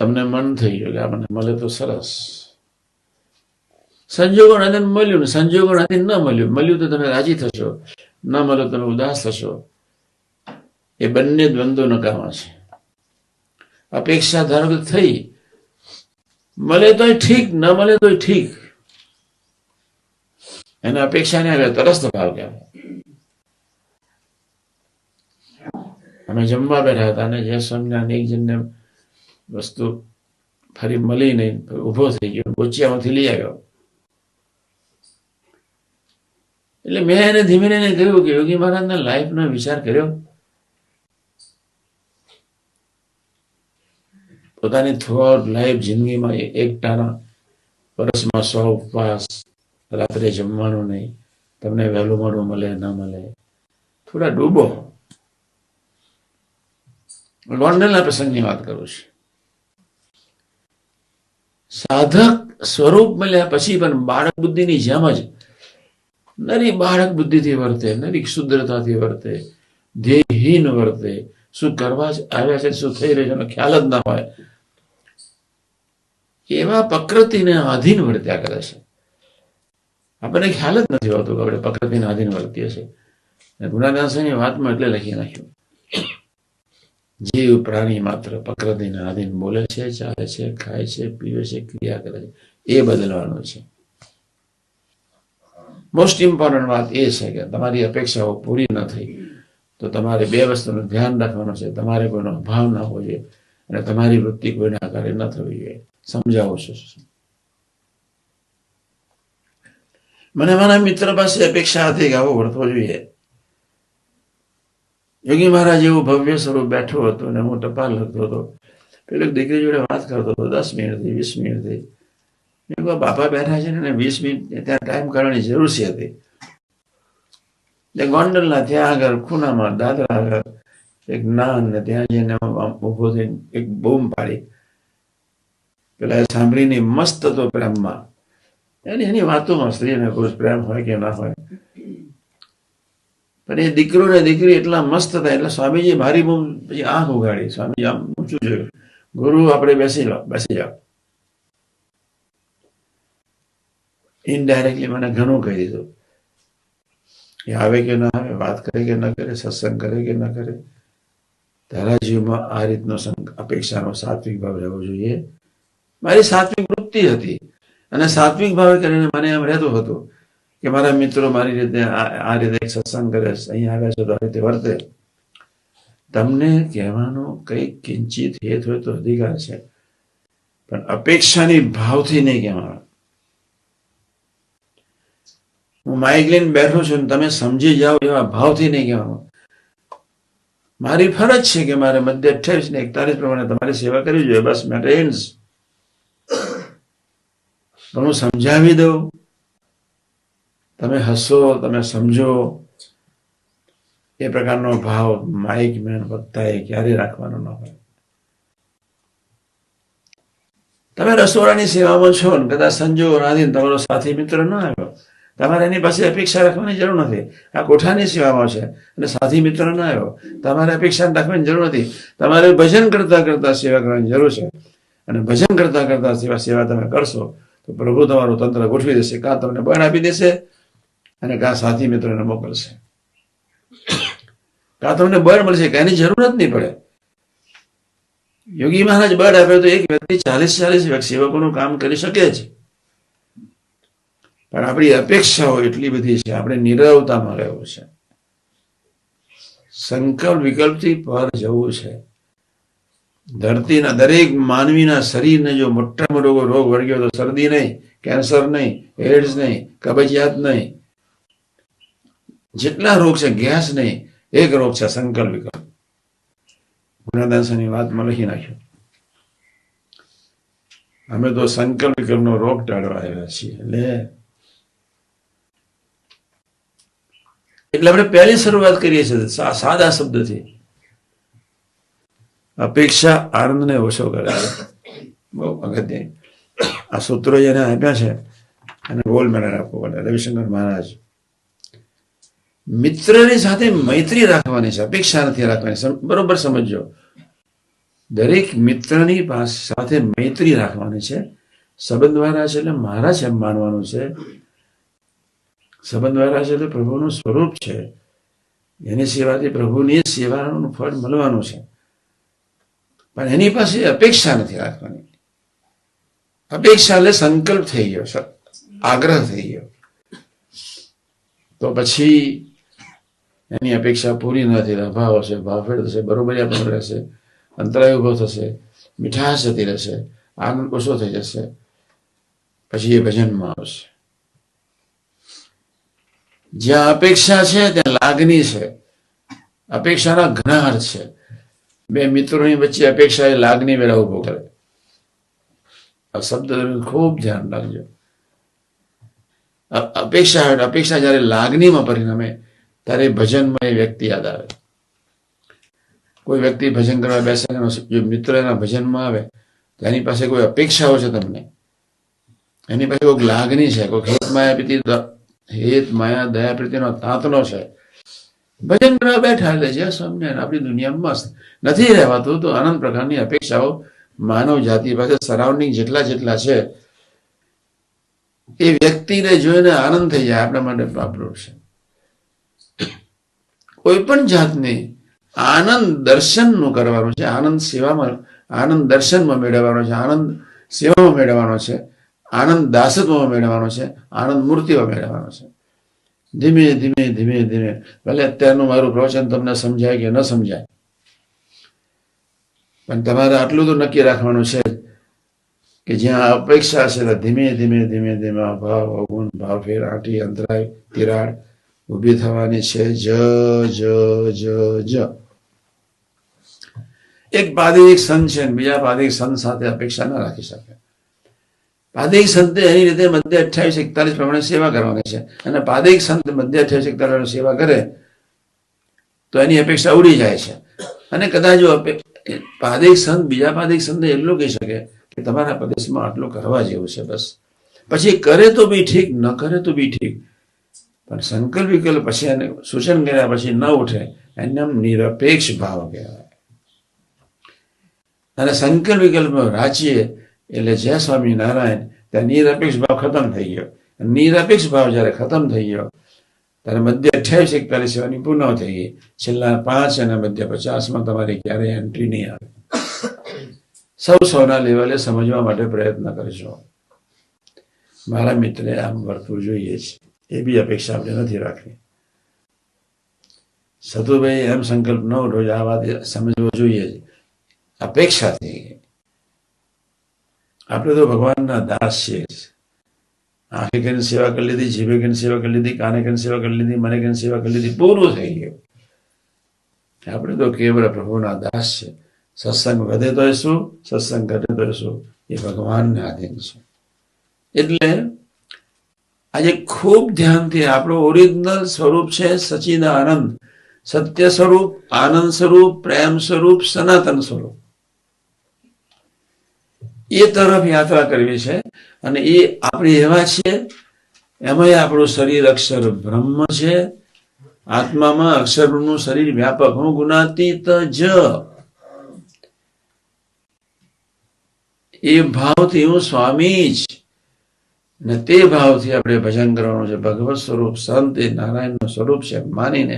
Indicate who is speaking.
Speaker 1: તમને મન થઈ ગયું કે આ મને મળે તો સરસ, સંજોગોનાધીન મળ્યું ને સંજોગોનાધીન ન મળ્યું, મળ્યું તો તમે રાજી થશો, ન મળ્યું તમે ઉદાસ થશો. એ બંને દ્વંદ્વો નકામા છે. અપેક્ષા ધારો કે થઈ, મળે તોય ઠીક, ન મળે તોય ઠીક, એને અપેક્ષા નહીં આવે, તરસ્ત ભાવ કહેવાય. અમે જમવા બેઠા હતા અને જે સ્વામિનારાયણ એક જણને વસ્તુ ફરી મળી નહીં, ઉભો થઈ ગયો, બોચિયામાંથી લઈ આવ્યો. એટલે મેં એને ધીમે ધીમે કહ્યું કે યોગી મહારાજના લાઈફનો વિચાર કર્યો, પોતાની થ્રુઆઉટ લાઈફ જિંદગીમાં એકટાના વર્ષમાં 100 ઉપવાસ, રાત્રે જમવાનું નહીં, તમને વહેલું મોડું મળે ના મળે, થોડા ડૂબો. ગોંડલના પ્રસંગની વાત કરું છું. સાધક સ્વરૂપ મળ્યા પછી પણ બાળક બુદ્ધિની જેમ જ નરી બાળક બુદ્ધિથી વર્તે, નરી ક્ષુદ્રતાથી વર્તે, ધ્યેયહીન વર્તે, શું કરવા જ આવ્યા છે, શું થઈ રહ્યું છે એનો ખ્યાલ જ ના હોય, એવા પ્રકૃતિને આધીન વર્ત્યા કરે છે. આપણને ખ્યાલ જ નથી હોતો કે આપણે પ્રકૃતિને આધીન વર્તીએ છીએ. ગુણાદાસની વાતમાં એટલે લખી નાખ્યું, જીવ પ્રાણી માત્ર પ્રકૃતિને આધીન બોલે છે, ચાલે છે, ખાય છે, પીવે છે, ક્રિયા કરે છે, એ બદલવાનું છે. મોસ્ટ ઇમ્પોર્ટન્ટ વાત એ છે કે તમારી અપેક્ષાઓ પૂરી ન થઈ તો તમારે 2 વસ્તુનું ધ્યાન રાખવાનું છે. તમારે કોઈનો અભાવ ન હોવો જોઈએ અને તમારી વૃત્તિ કોઈના આધારે ન થવી જોઈએ. સમજાવો છો? મને મારા મિત્ર પાસે અપેક્ષા હતી કે આવો વર્તવો જોઈએ. યોગી મહારાજ એવું ભવ્ય સ્વરૂપ બેઠો હતો અને હું ટપાલ લખતો હતો. પેલી દીકરી જોડે વાત કરતો હતો, 10 મિનિટથી 20 મિનિટથી. બાપા બેઠા છે ને 20 મિનિટ ત્યાં ટાઈમ કાઢવાની જરૂર હતી. ગોંડલના ત્યાં આગળ ખૂણામાં દાદરા આગળ એક નાન ને ત્યાં જઈને ઉભો થઈને એક બૂમ પાડી. પેલા સાંભળીને મસ્ત હતો પ્રેમમાં. એની વાતોમાં સ્ત્રી અને પુરુષ પ્રેમ હોય કે ના હોય, પણ એ દીકરો ને દીકરી એટલા મસ્ત હતા એટલે સ્વામીજી મારી બૂમ પછી આંખ ઉગાડી. સ્વામીજી આમ ઊંચું જોયું, ગુરુ આપણે બેસી જાઓ. ઇનડાયરેક્ટલી મને ઘણું કહી દીધું. એ આવે કે ના આવે, વાત કરે કે ન કરે, સત્સંગ કરે કે ન કરે, તારા જીવમાં આ રીતનો અપેક્ષાનો સાત્વિક ભાવ રહેવો જોઈએ. મારી સાત્વિક વૃત્તિ હતી અને સાત્વિક ભાવે કરીને મને એમ રહેતું હતું કે મારા મિત્રો મારી રીતે આ રીતે સત્સંગ કરે, અહીંયા આવ્યા છે તો આ રીતે વર્તે. તમને કહેવાનો કંઈક કિંચિત હેત હોય તો અધિકાર છે, પણ અપેક્ષાની ભાવથી નહીં કહેવાનો. હું માઇક લઈને બેઠો છું તમે સમજી જાઓ એવા ભાવથી નહીં કહેવાનું. મારી ફરજ છે કે મારે મધ્ય 28 ને 41 પ્રમાણે તમારી સેવા કરવી જોઈએ, બસ મેટર એન્ડ્સ. પણ હું સમજાવી દઉં, તમે હસો, તમે સમજો, એ પ્રકારનો ભાવ માઇક મેન વક્તાએ ક્યારે રાખવાનો ન હોય. તમે રસોડાની સેવામાં છો ને કદાચ સંજોગો આધીન તમારો સાથી મિત્ર ન આવ્યો, તમારે એની પાસે અપેક્ષા રાખવાની જરૂર નથી. આ કોઠાની સેવામાં છે અને સાથી મિત્ર ન આવ્યો, તમારે અપેક્ષા રાખવાની જરૂર નથી. તમારે ભજન કરતા કરતા સેવા કરવાની જરૂર છે અને ભજન કરતા કરતા સેવા તમે કરશો તો પ્રભુ તમારું તંત્ર ગોઠવી દેશે. કાં તમને બળ આપી દેશે અને કાં સાથી મિત્રોને મોકલશે, કાં તમને બળ મળશે, કે એની જરૂર જ નહીં પડે. યોગી મહારાજ બળ આપે તો એક વ્યક્તિ 40 સેવકોનું કામ કરી શકે છે, પણ આપણી અપેક્ષાઓ એટલી બધી છે, આપણે નિરવતામાં રહેવું છે, સંકલ્પ વિકલ્પથી પર જવું છે. ધરતીના દરેક માનવીના શરીરને જો મોટામાં મોટો રોગ વળગ્યો તો શરદી નહીં, કેન્સર નહીં, એડ્સ નહીં, કબજિયાત નહીં, જેટલા રોગ છે, ગેસ નહીં, એક રોગ છે સંકલ્પ વિકલ્પ. ગુણાદાસની વાતમાં લખી નાખ્યું, અમે તો સંકલ્પ વિકલ્પનો રોગ ટાળવા આવ્યા છીએ. એટલે આપણે પહેલી શરૂઆત કરીએ છીએ સાદા શબ્દથી. અપેક્ષા આનંદને ઓછો કરે છે. બહુ અગત્ય આ સૂત્રો જેને આપ્યા છે અને ગોલ્ડ મેડલ આપવો પડે. રવિશંકર મહારાજ, મિત્રની સાથે મૈત્રી રાખવાની છે, અપેક્ષા નથી રાખવાની. બરોબર સમજો, દરેક મિત્રની સાથે મૈત્રી રાખવાની છે. સંબંધવાળા છે એટલે મારા છે એમ માનવાનું છે. સંબંધવાળા છે એટલે પ્રભુનું સ્વરૂપ છે. એની સેવાથી પ્રભુની સેવાનું ફળ મળવાનું છે. પણ એની પાસે અપેક્ષા નથી રાખવાની. અપેક્ષા એટલે સંકલ્પ થઈ ગયો, આગ્રહ થઈ ગયો. તો પછી એની અપેક્ષા પૂરી ન થઈ, અભાવ હશે, ભાવફેર થશે, બરોબરી પણ રહેશે, અંતરાય ઉભો થશે, મીઠાશ જતી રહેશે, આનંદ ઓછો થઈ જશે. પછી એ ભજનમાં આવશે. જ્યાં અપેક્ષા છે ત્યાં લાગણી છે. અપેક્ષાના ઘણા અર્થ છે. બે મિત્રોની વચ્ચે અપેક્ષા એ લાગણી વેળા ઉભો કરે. આ શબ્દ ખૂબ ધ્યાન રાખજો. અપેક્ષા જયારે લાગણીમાં પરિણમે ત્યારે ભજનમાં એ વ્યક્તિ યાદ આવે. કોઈ વ્યક્તિ ભજન કરવા બેસે, જો મિત્ર એના ભજનમાં આવે તો એની પાસે કોઈ અપેક્ષાઓ છે તમને, એની પાસે કોઈ લાગણી છે, કોઈ હેત માયા દયા પ્રીતિનો તાંતનો છે. ભજન કરવા બેઠા એટલે જે સમજે આપણી દુનિયામાં મસ્ત નથી રહેવાતું. તો અનંત પ્રકારની અપેક્ષાઓ માનવ જાતિ પાસે સરાઉન્ડિંગ જેટલા છે એ વ્યક્તિને જોઈને આનંદ થઈ જાય. આપણા માટે પાપડું છે. કોઈ પણ જાતની આનંદ દર્શનનું કરવાનું છે. આનંદ સેવામાં, આનંદ દર્શનમાં મેળવવાનો છે. આનંદ સેવામાં મેળવવાનો છે. આનંદ દાસત્વમાં મેળવવાનો છે. આનંદ મૂર્તિમાં મેળવવાનો છે. ધીમે ધીમે ધીમે ધીમે, ભલે અત્યારનું મારું પ્રવચન તમને સમજાય કે ન સમજાય, પણ તમારે આટલું તો નક્કી રાખવાનું છે કે જ્યાં અપેક્ષા છે ધીમે ધીમે ધીમે ધીમે ભાવ, અવગુણ, ભાવફેર, આંટી, અંતરાય, તિરાડ ઊભી થવાની છે. જ જ જ જ એક પાદિક સંત છે, બીજા પાદિક સંત સાથે અપેક્ષા ન રાખી શકે. પાદિક સંતે એની રીતે મધ્ય 28-41 પ્રમાણે સેવા કરવાની છે. અને પાદિક સંત મધ્ય 28-41 સેવા કરે તો એની અપેક્ષા ઉડી જાય છે. અને કદાચ જો પાદિક સંત બીજા પાદિક સંત એટલું કહી શકે કે તમારા પ્રદેશમાં આટલું કરવા જેવું છે, બસ. પછી કરે તો બી ઠીક, ન કરે તો બી ઠીક. પણ સંકલ્પ વિકલ્પ પછી એને સૂચન કર્યા પછી ન ઉઠે, એને નિરપેક્ષ ભાવ કહેવાય. અને સંકલ્પ વિકલ્પ રાચીએ એટલે જય સ્વામિનારાયણ, ત્યાં નિરપેક્ષ ભાવ ખતમ થઈ ગયો. નિરપેક્ષ ભાવ જયારે ખતમ થઈ ગયો ત્યારે મધ્ય 28-41 સેવાની પૂર્ણ થઈ ગઈ. છેલ્લા 5 અને મધ્ય 50માં તમારી ક્યારેય એન્ટ્રી નહીં આવે. સૌના લેવલે સમજવા માટે પ્રયત્ન કરજો. મારા મિત્રે આમ વર્તવું જોઈએ છે, એ બી અપેક્ષા આપણે નથી રાખવી. સતુભાઈ એમ સંકલ્પ ન ઉઠો, આ વાત સમજવો જોઈએ. અપેક્ષા થઈ ગઈ. આપણે તો ભગવાનના દાસ છીએ. આંખે કરીને સેવા કરી લીધી, જીભે કરીને સેવા કરી લીધી, કાને કરીને સેવા કરી લીધી, મને કરીને સેવા કરી લીધી, પૂરું થઈ ગયું. આપણે તો કેવળ પ્રભુના દાસ છે. સત્સંગ વધે તો શું, સત્સંગ ઘટે તો શું, એ ભગવાનને આધીન છે. એટલે આજે ખૂબ ધ્યાનથી આપણું ઓરિજિનલ સ્વરૂપ છે સચ્ચિદાનંદ, સત્ય સ્વરૂપ, આનંદ સ્વરૂપ, પ્રેમ સ્વરૂપ, સનાતન સ્વરૂપ. એ તરફ યાત્રા કરવી છે. અને એ આપણે એવા છીએ, એમાં આપણું શરીર અક્ષર બ્રહ્મ છે. આત્મામાં અક્ષરનું શરીર વ્યાપક, હું ગુણાતીત જ. એ ભાવથી હું સ્વામી જ. ને તે ભાવથી આપણે ભજન કરવાનું છે. ભગવત સ્વરૂપ સંત એ નારાયણનું સ્વરૂપ છે માનીને